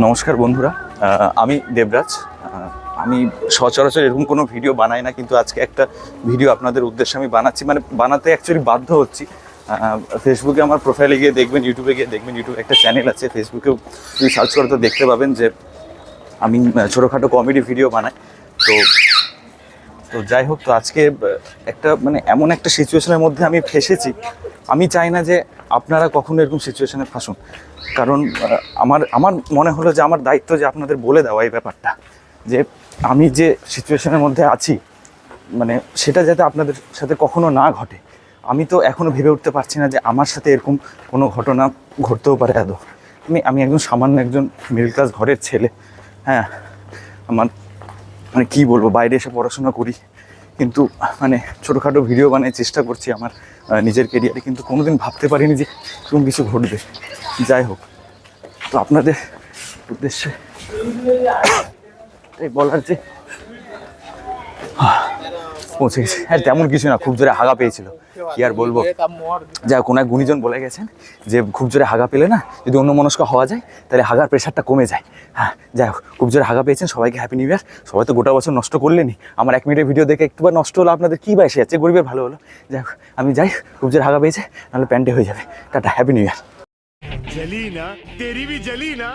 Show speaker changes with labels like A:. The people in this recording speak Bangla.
A: নমস্কার বন্ধুরা, আমি দেবরাজ। আমি সচরাচর এরকম কোনো ভিডিও বানাই না, কিন্তু আজকে একটা ভিডিও আপনাদের উদ্দেশ্যে আমি বানাচ্ছি, মানে বানাতে অ্যাকচুয়ালি বাধ্য হচ্ছি। ফেসবুকে আমার প্রোফাইলে গিয়ে দেখবেন, ইউটিউবে গিয়ে দেখবেন, ইউটিউবে একটা চ্যানেল আছে, ফেসবুকেও যদি সার্চ করে তো দেখতে পাবেন যে আমি ছোটোখাটো কমেডি ভিডিও বানাই। তো তো যাই হোক, তো আজকে একটা মানে এমন একটা সিচুয়েশনের মধ্যে আমি ফেসেছি। আমি চাই না যে আপনারা কখনো এরকম সিচুয়েশনে ফাঁসুন, কারণ আমার আমার মনে হলো যে আমার দায়িত্ব যে আপনাদের বলে দেওয়া এই ব্যাপারটা, যে আমি যে সিচুয়েশনের মধ্যে আছি মানে সেটা যাতে আপনাদের সাথে কখনো না ঘটে। আমি তো এখনও ভেবে উঠতে পারছি না যে আমার সাথে এরকম কোনো ঘটনা ঘটতেও পারে আদৌ। আমি একজন সামান্য একজন মিডল ক্লাস ঘরের ছেলে। হ্যাঁ, আমার মানে কী বলবো, বাইরে এসে পড়াশোনা করি, কিন্তু মানে ছোটোখাটো ভিডিও বানাই, চেষ্টা করছি আমার নিজের কেরিয়ারে, কিন্তু কোনোদিন ভাবতে পারিনি যে এরকম কিছু ঘটবে। যাই হোক, তো আপনাদের উদ্দেশ্যে এই বলার যে পৌঁছে গেছে। হ্যাঁ, তেমন কিছু না, খুব জোরে হাগা পেয়েছিল, কি আর বলবো। যাই হোক, কোনো এক গুণীজন বলে গেছেন যে খুব জোরে হাগা পেলে না, যদি অন্য মনস্ক হওয়া যায় তাহলে হাগার প্রেশারটা কমে যায়। হ্যাঁ, যাই হোক, খুব জোরে হাগা পেয়েছেন, সবাইকে হ্যাপি নিউ ইয়ার। সবাই তো গোটা বছর নষ্ট করলেনি, আমার 1 মিনিটের ভিডিও দেখে একটুবার নষ্ট হলো, আপনাদের কী বা এসে যাচ্ছে, গরিবের ভালো হলো। যাই হোক, আমি যাই, খুব জোরে হাগা পেয়েছে, নাহলে প্যান্টে হয়ে যাবে। Tata, happy new year.
B: जली ना तेरी भी जली ना